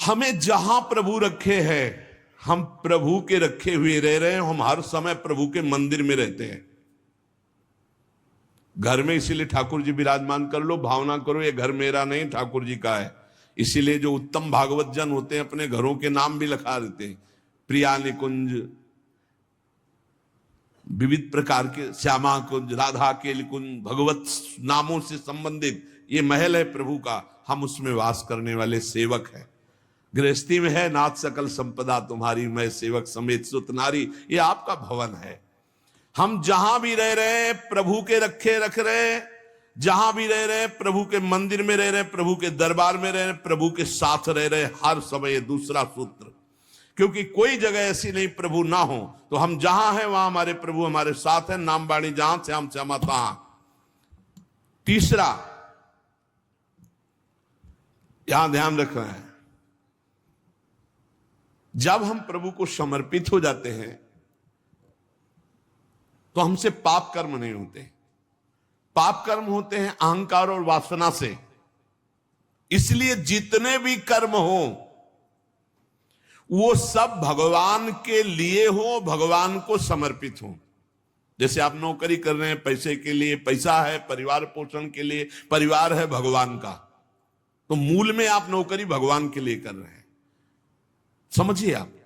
हमें जहां प्रभु रखे हैं, हम प्रभु के रखे हुए रह रहे हैं। हम हर समय प्रभु के मंदिर में रहते हैं। घर में इसीलिए ठाकुर जी विराजमान कर लो, भावना करो ये घर मेरा नहीं ठाकुर जी का है। इसीलिए जो उत्तम भागवत जन होते हैं अपने घरों के नाम भी लिखा देते हैं, प्रिया निकुंज, विविध प्रकार के श्यामा कुंज, राधा के कुंज, भगवत नामों से संबंधित ये महल है प्रभु का, हम उसमें वास करने वाले सेवक हैं। गृहस्थी में है नाथ सकल संपदा तुम्हारी, मैं सेवक समेत सुत नारी, ये आपका भवन है। हम जहां भी रह रहे हैं प्रभु के रखे रख रहे हैं, जहां भी रह रहे हैं प्रभु के मंदिर में रह रहे हैं, प्रभु के दरबार में रह रहे हैं, प्रभु के साथ रह रहे हैं हर समय। दूसरा सूत्र, क्योंकि कोई जगह ऐसी नहीं प्रभु ना हो, तो हम जहां हैं वहां हमारे प्रभु हमारे साथ हैं। नाम बाणी जहां श्याम श्यामा तहां। तीसरा यहां ध्यान रख रहे हैं, जब हम प्रभु को समर्पित हो जाते हैं तो हमसे पाप कर्म नहीं होते। पाप कर्म होते हैं अहंकार और वासना से। इसलिए जितने भी कर्म हो वो सब भगवान के लिए हो, भगवान को समर्पित हो। जैसे आप नौकरी कर रहे हैं पैसे के लिए, पैसा है परिवार पोषण के लिए, परिवार है भगवान का, तो मूल में आप नौकरी भगवान के लिए कर रहे हैं। समझिए, आप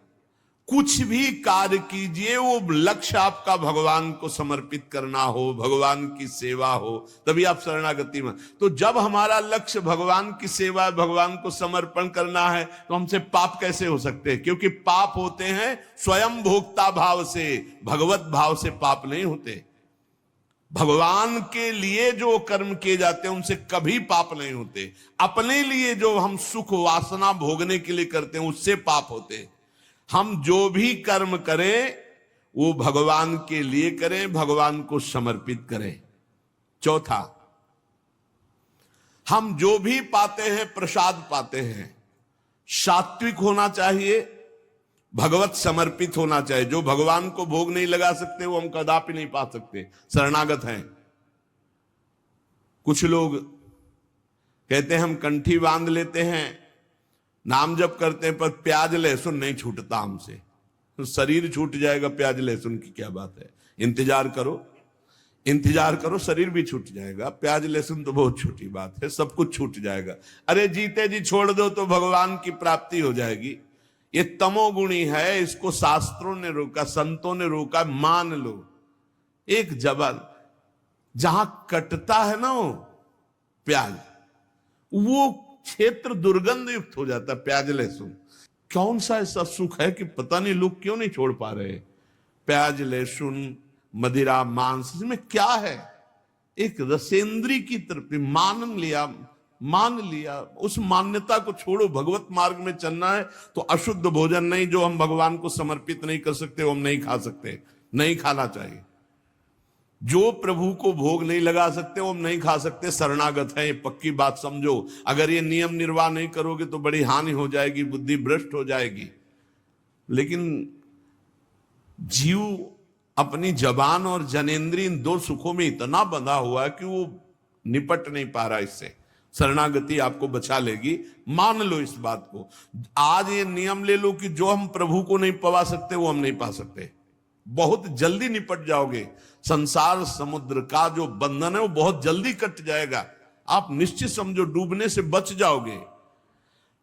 कुछ भी कार्य कीजिए वो लक्ष्य आपका भगवान को समर्पित करना हो, भगवान की सेवा हो, तभी आप शरणागति में। तो जब हमारा लक्ष्य भगवान की सेवा, भगवान को समर्पण करना है, तो हमसे पाप कैसे हो सकते हैं? क्योंकि पाप होते हैं स्वयं भोक्ता भाव से, भगवत भाव से पाप नहीं होते। भगवान के लिए जो कर्म किए जाते हैं उनसे कभी पाप नहीं होते। अपने लिए जो हम सुख वासना भोगने के लिए करते हैं उससे पाप होते। हम जो भी कर्म करें वो भगवान के लिए करें, भगवान को समर्पित करें। चौथा, हम जो भी पाते हैं प्रसाद पाते हैं, सात्विक होना चाहिए, भगवत समर्पित होना चाहिए। जो भगवान को भोग नहीं लगा सकते वो हम कदापि नहीं पा सकते, शरणागत हैं। कुछ लोग कहते हैं हम कंठी बांध लेते हैं, नाम जप करते हैं, पर प्याज लहसुन नहीं छूटता हमसे। तो शरीर छूट जाएगा, प्याज लहसुन की क्या बात है? इंतजार करो, इंतजार करो, शरीर भी छूट जाएगा। प्याज लहसुन तो बहुत छोटी बात है, सब कुछ छूट जाएगा। अरे जीते जी छोड़ दो तो भगवान की प्राप्ति हो जाएगी। ये तमोगुणी है, इसको शास्त्रों ने रोका, संतों ने रोका। मान लो एक जबल जहां कटता है ना वो प्याज, वो क्षेत्र दुर्गंध युक्त हो जाता है। प्याज लहसुन कौन सा ऐसा सुख है कि पता नहीं लोग क्यों नहीं छोड़ पा रहे? प्याज लहसुन, मदिरा, मांस, इसमें क्या है? एक रसेंद्री की तरफ मान लिया, उस मान्यता को छोड़ो। भगवत मार्ग में चलना है तो अशुद्ध भोजन नहीं, जो हम भगवान को समर्पित नहीं कर सकते वो हम नहीं खा सकते, नहीं खाना चाहिए। जो प्रभु को भोग नहीं लगा सकते वो हम नहीं खा सकते, शरणागत है। ये पक्की बात समझो। अगर ये नियम निर्वाह नहीं करोगे तो बड़ी हानि हो जाएगी, बुद्धि भ्रष्ट हो जाएगी। लेकिन जीव अपनी जबान और जनेंद्रिय इन दो सुखों में इतना बंधा हुआ है कि वो निपट नहीं पा रहा इससे। शरणागति आपको बचा लेगी, मान लो इस बात को। आज ये नियम ले लो कि जो हम प्रभु को नहीं पवा सकते वो हम नहीं पा सकते। बहुत जल्दी निपट जाओगे। संसार समुद्र का जो बंधन है वो बहुत जल्दी कट जाएगा। आप निश्चित समझो, डूबने से बच जाओगे।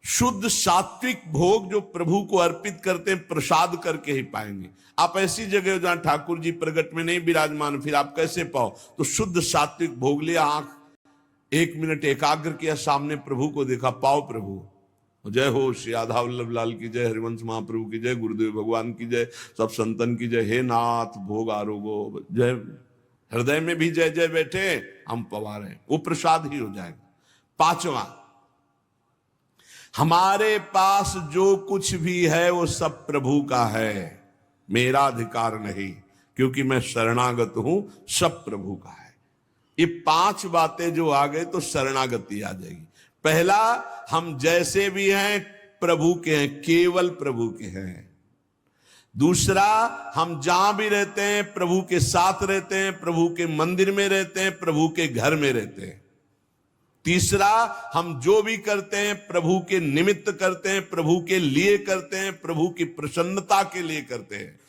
शुद्ध सात्विक भोग जो प्रभु को अर्पित करते हैं प्रसाद करके ही पाएंगे। आप ऐसी जगह जहां ठाकुर जी प्रगट में नहीं विराजमान, फिर आप कैसे पाओ? तो शुद्ध सात्विक भोग लिया, आंख 1 मिनट एकाग्र किया, सामने प्रभु को देखा, पाओ प्रभु। जय हो श्री राधा वल्लभ लाल की जय, हरिवंश महाप्रभु की जय, गुरुदेव भगवान की जय, सब संतन की जय। हे नाथ भोग आरोगो जय। हृदय में भी जय जय बैठे, हम पवा रहे, वो प्रसाद ही हो जाएगा। पांचवा, हमारे पास जो कुछ भी है वो सब प्रभु का है, मेरा अधिकार नहीं, क्योंकि मैं शरणागत हूं, सब प्रभु का है। ये 5 बातें जो आ गए तो शरणागति आ जाएगी। पहला, हम जैसे भी हैं प्रभु के हैं, केवल प्रभु के हैं। दूसरा, हम जहां भी रहते हैं प्रभु के साथ रहते हैं, प्रभु के मंदिर में रहते हैं, प्रभु के घर में रहते हैं। तीसरा, हम जो भी करते हैं प्रभु के निमित्त करते हैं, प्रभु के लिए करते हैं, प्रभु की प्रसन्नता के लिए करते हैं।